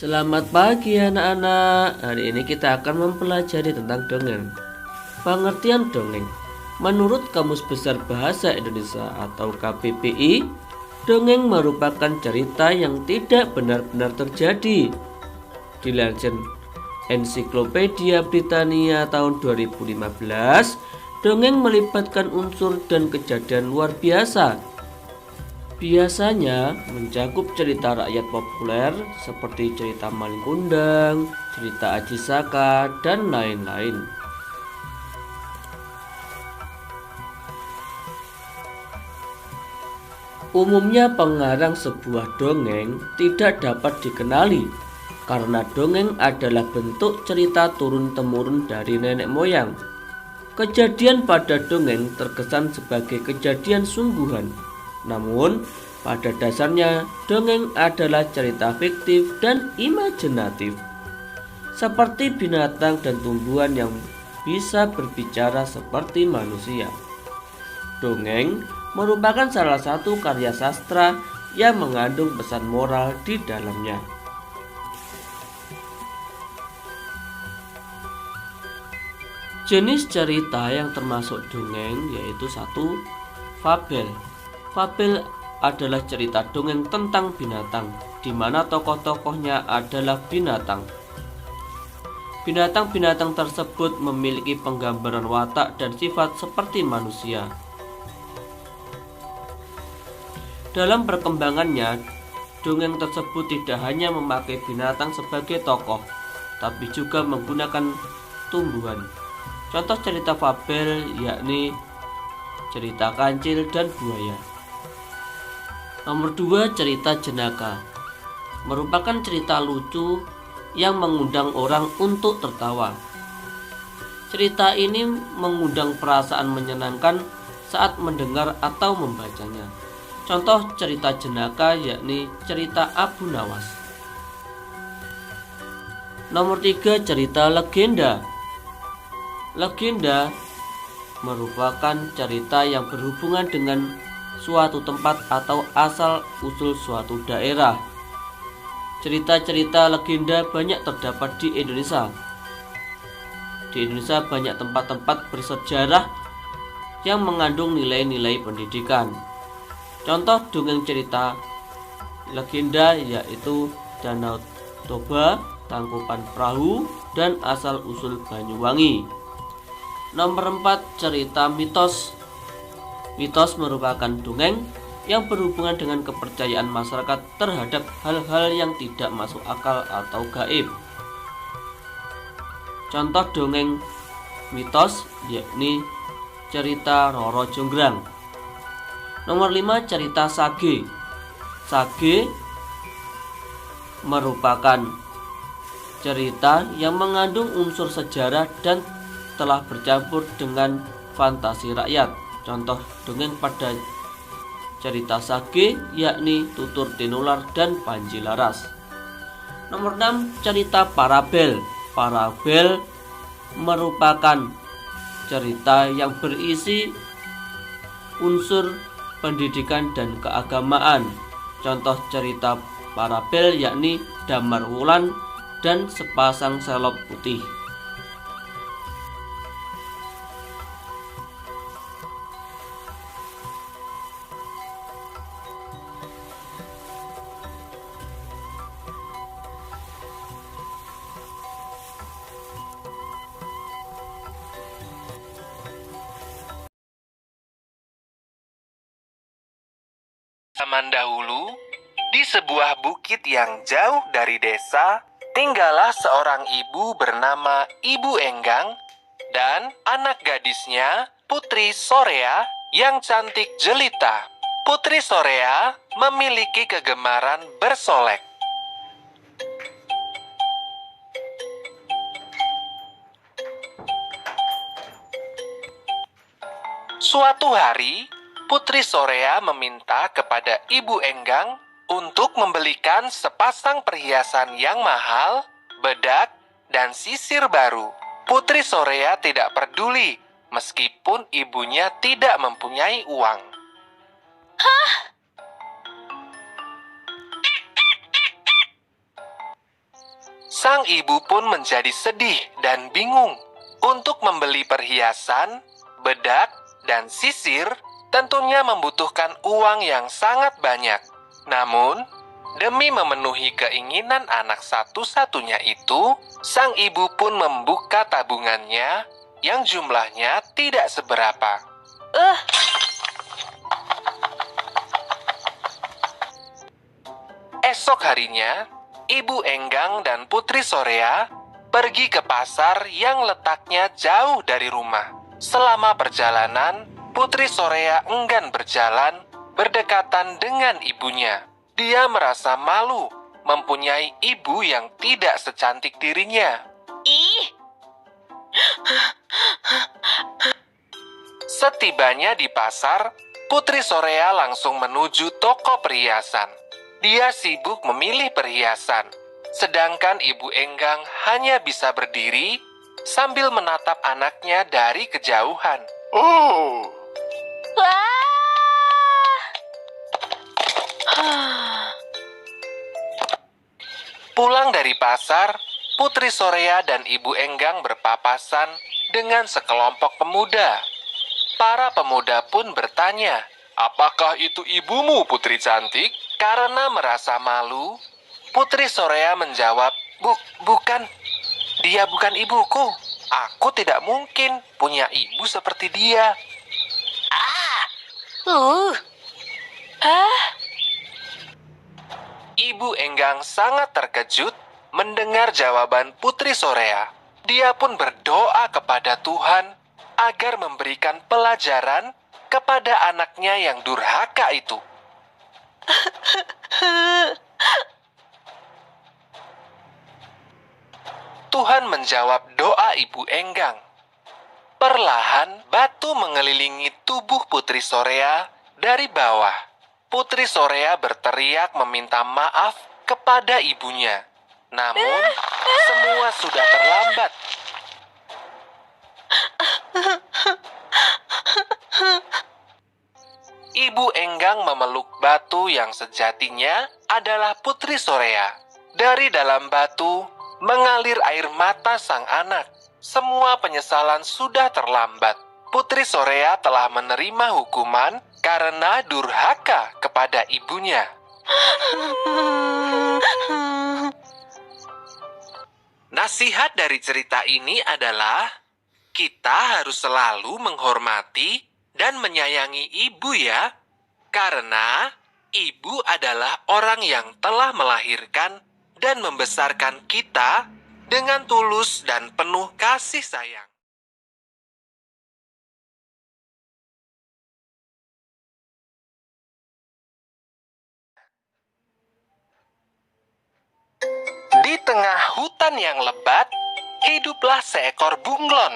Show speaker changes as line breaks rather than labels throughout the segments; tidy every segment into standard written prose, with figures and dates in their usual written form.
Selamat pagi anak-anak. Hari ini kita akan mempelajari tentang dongeng. Pengertian dongeng. Menurut Kamus Besar Bahasa Indonesia atau KBBI, dongeng merupakan cerita yang tidak benar-benar terjadi. Dilansir Ensiklopedia Britania tahun 2015, dongeng melibatkan unsur dan kejadian luar biasa. Biasanya mencakup cerita rakyat populer seperti cerita Malin Kundang, cerita Aji Saka, dan lain-lain. Umumnya pengarang sebuah dongeng tidak dapat dikenali karena dongeng adalah bentuk cerita turun-temurun dari nenek moyang. Kejadian pada dongeng terkesan sebagai kejadian sungguhan. Namun, pada dasarnya dongeng adalah cerita fiktif dan imajinatif, seperti binatang dan tumbuhan yang bisa berbicara seperti manusia. Dongeng merupakan salah satu karya sastra yang mengandung pesan moral di dalamnya. Jenis cerita yang termasuk dongeng yaitu 1. Fabel. Fabel adalah cerita dongeng tentang binatang, di mana tokoh-tokohnya adalah binatang. Binatang-binatang tersebut memiliki penggambaran watak dan sifat seperti manusia. Dalam perkembangannya, dongeng tersebut tidak hanya memakai binatang sebagai tokoh, tapi juga menggunakan tumbuhan. Contoh cerita fabel yakni cerita kancil dan buaya. Nomor 2, cerita jenaka. Merupakan cerita lucu yang mengundang orang untuk tertawa. Cerita ini mengundang perasaan menyenangkan saat mendengar atau membacanya. Contoh cerita jenaka yakni cerita Abu Nawas. Nomor 3, cerita legenda. Legenda merupakan cerita yang berhubungan dengan suatu tempat atau asal-usul suatu daerah. Cerita-cerita legenda banyak terdapat di Indonesia. Di Indonesia banyak tempat-tempat bersejarah yang mengandung nilai-nilai pendidikan. Contoh dongeng cerita legenda yaitu Danau Toba, Tangkuban Perahu, dan Asal-usul Banyuwangi. Nomor 4, cerita mitos. Mitos merupakan dongeng yang berhubungan dengan kepercayaan masyarakat terhadap hal-hal yang tidak masuk akal atau gaib. Contoh dongeng mitos yakni cerita Roro Jonggrang. Nomor 5, cerita sage. Sage merupakan cerita yang mengandung unsur sejarah dan telah bercampur dengan fantasi rakyat. Contoh dongeng pada cerita sage yakni Tutur Tinular dan Panji Laras. Nomor 6, cerita parabel. Parabel merupakan cerita yang berisi unsur pendidikan dan keagamaan. Contoh cerita parabel yakni Damar Wulan dan Sepasang Selop Putih.
Zaman dahulu, di sebuah bukit yang jauh dari desa, tinggallah seorang ibu bernama Ibu Enggang dan anak gadisnya, Putri Sorea, yang cantik jelita. Putri Sorea memiliki kegemaran bersolek. Suatu hari, Putri Sorea meminta kepada Ibu Enggang untuk membelikan sepasang perhiasan yang mahal, bedak, dan sisir baru. Putri Sorea tidak peduli meskipun ibunya tidak mempunyai uang. Sang ibu pun menjadi sedih dan bingung. Untuk membeli perhiasan, bedak, dan sisir tentunya membutuhkan uang yang sangat banyak. Namun, demi memenuhi keinginan anak satu-satunya itu, sang ibu pun membuka tabungannya yang jumlahnya tidak seberapa. Esok harinya, Ibu Enggang dan Putri Sorea pergi ke pasar yang letaknya jauh dari rumah. Selama perjalanan, Putri Sorea enggan berjalan berdekatan dengan ibunya. Dia merasa malu mempunyai ibu yang tidak secantik dirinya. Setibanya di pasar, Putri Sorea langsung menuju toko perhiasan. Dia sibuk memilih perhiasan, sedangkan Ibu Enggang hanya bisa berdiri sambil menatap anaknya dari kejauhan. Pulang dari pasar, Putri Sorea dan Ibu Enggang berpapasan dengan sekelompok pemuda. Para pemuda pun bertanya, "Apakah itu ibumu, Putri cantik?" Karena merasa malu, Putri Sorea menjawab, Bukan. Dia bukan ibuku. Aku tidak mungkin punya ibu seperti dia." Ibu Enggang sangat terkejut mendengar jawaban Putri Sorea. Dia pun berdoa kepada Tuhan agar memberikan pelajaran kepada anaknya yang durhaka itu. Tuhan menjawab doa Ibu Enggang. Perlahan, batu mengelilingi tubuh Putri Sorea dari bawah. Putri Sorea berteriak meminta maaf kepada ibunya. Namun, semua sudah terlambat. Ibu Enggang memeluk batu yang sejatinya adalah Putri Sorea. Dari dalam batu mengalir air mata sang anak. Semua penyesalan sudah terlambat. Putri Sorea telah menerima hukuman karena durhaka kepada ibunya. Nasihat dari cerita ini adalah kita harus selalu menghormati dan menyayangi ibu ya, karena ibu adalah orang yang telah melahirkan dan membesarkan kita dengan tulus dan penuh kasih sayang. Di tengah hutan yang lebat, hiduplah seekor bunglon.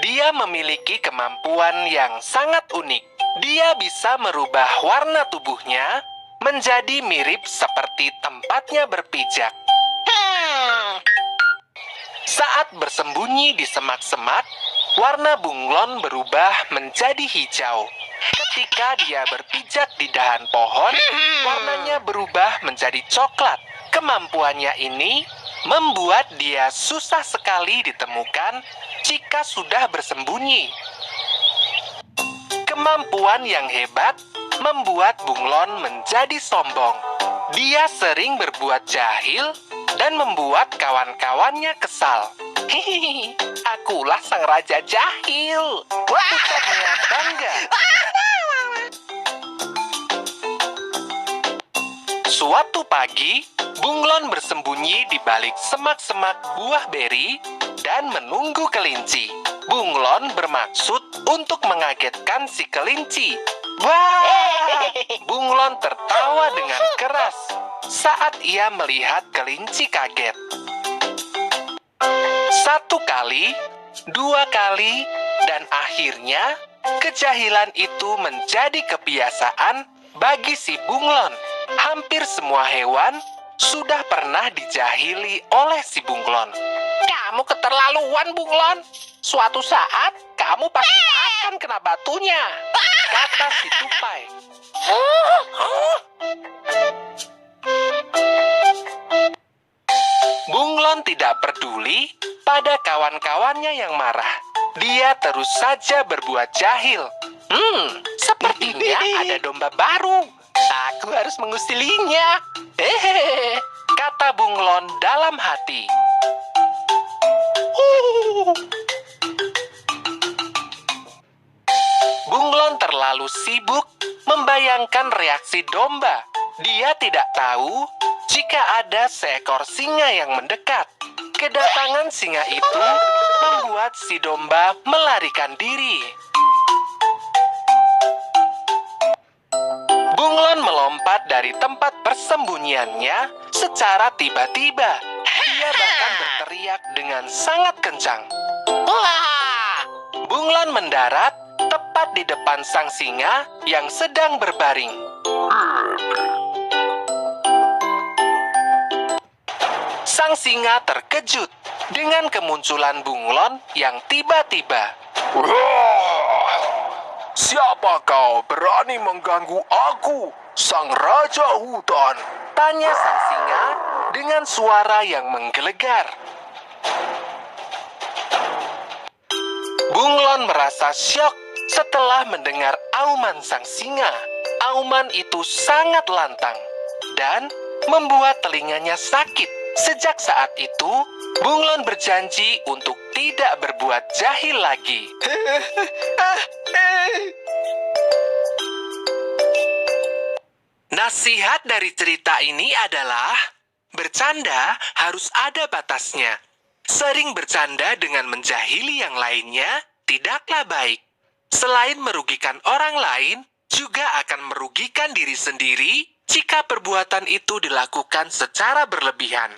Dia memiliki kemampuan yang sangat unik. Dia bisa merubah warna tubuhnya menjadi mirip seperti tempatnya berpijak. Saat bersembunyi di semak-semak, warna bunglon berubah menjadi hijau. Ketika dia berpijak di dahan pohon, warnanya berubah menjadi coklat. Kemampuannya ini membuat dia susah sekali ditemukan jika sudah bersembunyi. Kemampuan yang hebat membuat bunglon menjadi sombong. Dia sering berbuat jahil dan membuat kawan-kawannya kesal. Hihihi, akulah sang raja jahil. Ucapnya bangga. Suatu pagi, bunglon bersembunyi di balik semak-semak buah beri dan menunggu kelinci. Bunglon bermaksud untuk mengagetkan si kelinci. Wah! Bunglon tertawa dengan keras saat ia melihat kelinci kaget. Satu kali, dua kali, dan akhirnya kejahilan itu menjadi kebiasaan bagi si bunglon. Hampir semua hewan sudah pernah dijahili oleh si bunglon. Kamu keterlaluan, bunglon. Suatu saat kamu pasti akan kena batunya, kata si tupai. Bunglon Bunglon tidak peduli pada kawan-kawannya yang marah. Dia terus saja berbuat jahil. Sepertinya ada domba baru. Aku harus mengusilinya. Hehehe, kata Bunglon dalam hati. Bunglon terlalu sibuk membayangkan reaksi domba. Dia tidak tahu jika ada seekor singa yang mendekat. Kedatangan singa itu membuat si domba melarikan diri. Bunglon melompat dari tempat persembunyiannya secara tiba-tiba. Dia bahkan berteriak dengan sangat kencang. Wah! Bunglon mendarat tepat di depan sang singa yang sedang berbaring. Sang singa terkejut dengan kemunculan Bunglon yang tiba-tiba. Siapa kau berani mengganggu aku, sang raja hutan? Tanya sang singa dengan suara yang menggelegar. Bunglon merasa syok setelah mendengar auman sang singa. Auman itu sangat lantang dan membuat telinganya sakit. Sejak saat itu, Bunglon berjanji untuk tidak berbuat jahil lagi. Nasihat dari cerita ini adalah, bercanda harus ada batasnya. Sering bercanda dengan menjahili yang lainnya tidaklah baik. Selain merugikan orang lain, juga akan merugikan diri sendiri jika perbuatan itu dilakukan secara berlebihan.